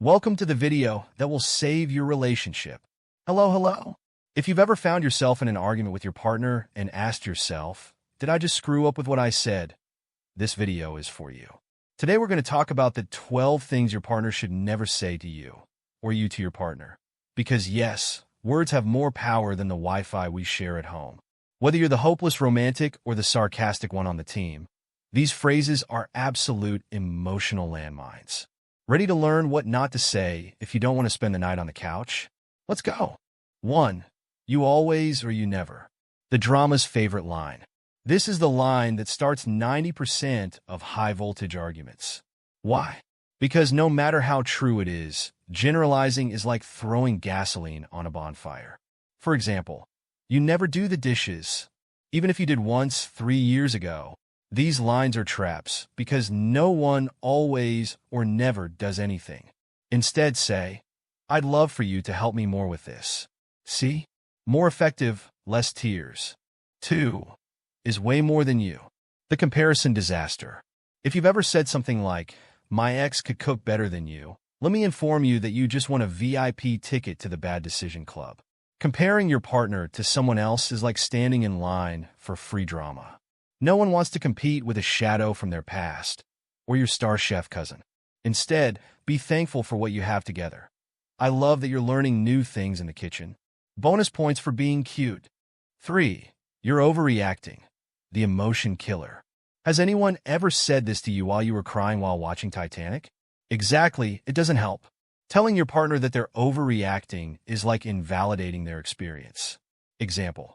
Welcome to the video that will save your relationship. Hello. If you've ever found yourself in an argument with your partner and asked yourself, did I just screw up with what I said? This video is for you. Today we're going to talk about the 12 things your partner should never say to you, or you to your partner. Because yes, words have more power than the Wi-Fi we share at home. Whether you're the hopeless romantic or the sarcastic one on the team, these phrases are absolute emotional landmines. Ready to learn what not to say if you don't want to spend the night on the couch? Let's go. 1. You always or you never. The drama's favorite line. This is the line that starts 90% of high-voltage arguments. Why? Because no matter how true it is, generalizing is like throwing gasoline on a bonfire. For example, you never do the dishes, even if you did once 3 years ago. These lines are traps because no one always or never does anything. Instead say, I'd love for you to help me more with this. See? More effective, less tears. 2. Is way more than you. The comparison disaster. If you've ever said something like, my ex could cook better than you, let me inform you that you just won a VIP ticket to the bad decision club. Comparing your partner to someone else is like standing in line for free drama. No one wants to compete with a shadow from their past or your star chef cousin. Instead, be thankful for what you have together. I love that you're learning new things in the kitchen. Bonus points for being cute. 3. You're overreacting. The emotion killer. Has anyone ever said this to you while you were crying while watching Titanic? Exactly, it doesn't help. Telling your partner that they're overreacting is like invalidating their experience. Example.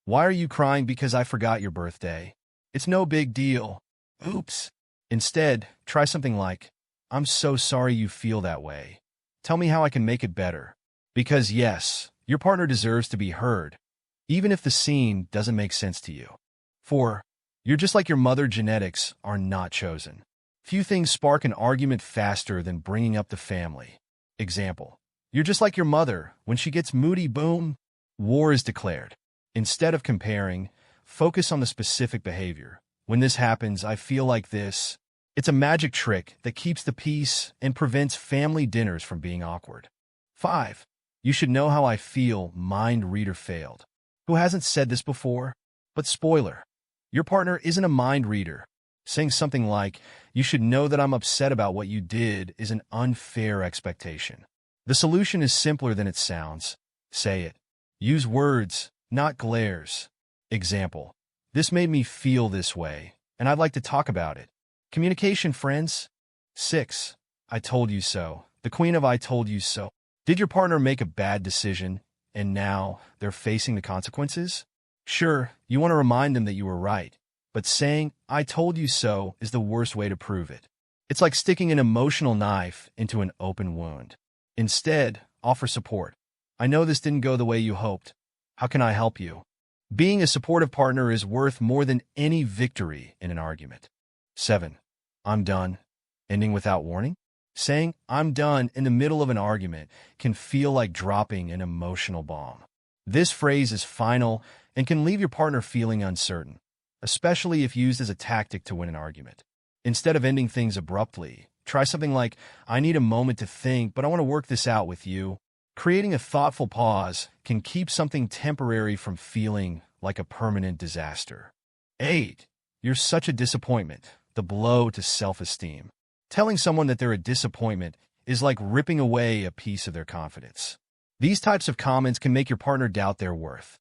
Why are you crying because I forgot your birthday? It's no big deal. Oops. Instead, try something like, I'm so sorry you feel that way. Tell me how I can make it better. Because yes, your partner deserves to be heard, even if the scene doesn't make sense to you. 4. You're just like your mother. Genetics are not chosen. Few things spark an argument faster than bringing up the family. Example. You're just like your mother. When she gets moody, boom, war is declared. Instead of comparing, focus on the specific behavior. When this happens, I feel like this. It's a magic trick that keeps the peace and prevents family dinners from being awkward. 5. You should know how I feel. Mind reader failed. Who hasn't said this before? But spoiler, your partner isn't a mind reader. Saying something like, you should know that I'm upset about what you did is an unfair expectation. The solution is simpler than it sounds. Say it. Use words, not glares. Example. This made me feel this way, and I'd like to talk about it. Communication, friends. 6. I told you so. The queen of I told you so. Did your partner make a bad decision, and now they're facing the consequences? Sure, you want to remind them that you were right, but saying, I told you so is the worst way to prove it. It's like sticking an emotional knife into an open wound. Instead, offer support. I know this didn't go the way you hoped. How can I help you? Being a supportive partner is worth more than any victory in an argument. 7. I'm done. Ending without warning? Saying, I'm done in the middle of an argument can feel like dropping an emotional bomb. This phrase is final and can leave your partner feeling uncertain, especially if used as a tactic to win an argument. Instead of ending things abruptly, try something like, I need a moment to think, but I want to work this out with you. Creating a thoughtful pause can keep something temporary from feeling like a permanent disaster. 8. You're such a disappointment. The blow to self-esteem. Telling someone that they're a disappointment is like ripping away a piece of their confidence. These types of comments can make your partner doubt their worth,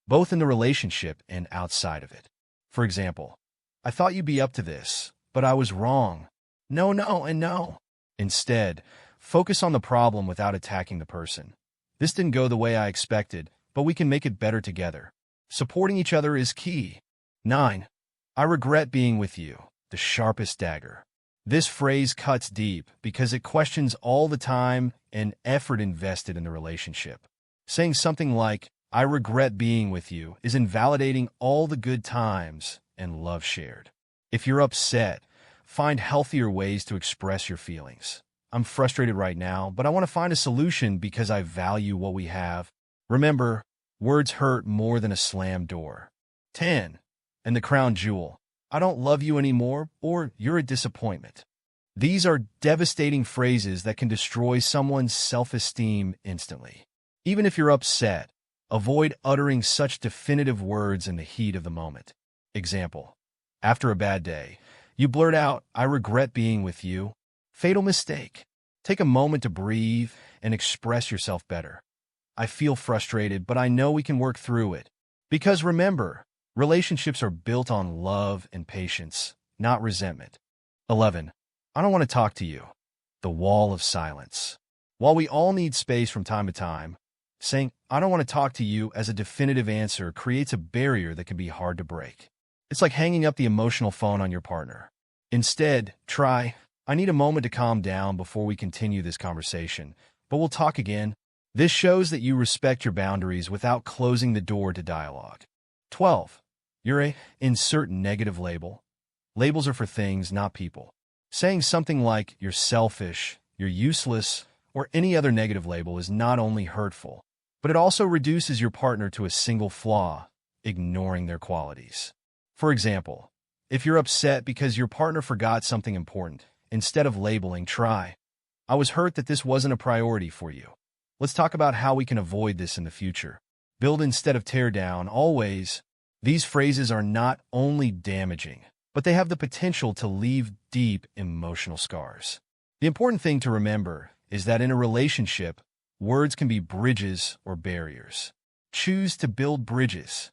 both in the relationship and outside of it. For example, I thought you'd be up to this, but I was wrong. No, and no. Instead, focus on the problem without attacking the person. This didn't go the way I expected, but we can make it better together. Supporting each other is key. 9. I regret being with you. The sharpest dagger. This phrase cuts deep because it questions all the time and effort invested in the relationship. Saying something like, I regret being with you is invalidating all the good times and love shared. If you're upset, find healthier ways to express your feelings. I'm frustrated right now, but I want to find a solution because I value what we have. Remember, words hurt more than a slammed door. 10. And the crown jewel. I don't love you anymore, or you're a disappointment. These are devastating phrases that can destroy someone's self-esteem instantly. Even if you're upset, avoid uttering such definitive words in the heat of the moment. Example: after a bad day, you blurt out, "I regret being with you." Fatal mistake. Take a moment to breathe and express yourself better. "I feel frustrated, but I know we can work through it." Because remember, relationships are built on love and patience, not resentment. 11. I don't want to talk to you. The wall of silence. While we all need space from time to time, saying, "I don't want to talk to you" as a definitive answer creates a barrier that can be hard to break. It's like hanging up the emotional phone on your partner. Instead, try, "I need a moment to calm down before we continue this conversation, but we'll talk again." This shows that you respect your boundaries without closing the door to dialogue. 12. You're a insert negative label. Labels are for things, not people. Saying something like "you're selfish," "you're useless," or any other negative label is not only hurtful, but it also reduces your partner to a single flaw, ignoring their qualities. For example, if you're upset because your partner forgot something important, instead of labeling, try, "I was hurt that this wasn't a priority for you. Let's talk about how we can avoid this in the future." Build instead of tear down, always. These phrases are not only damaging, but they have the potential to leave deep emotional scars. The important thing to remember is that in a relationship, words can be bridges or barriers. Choose to build bridges.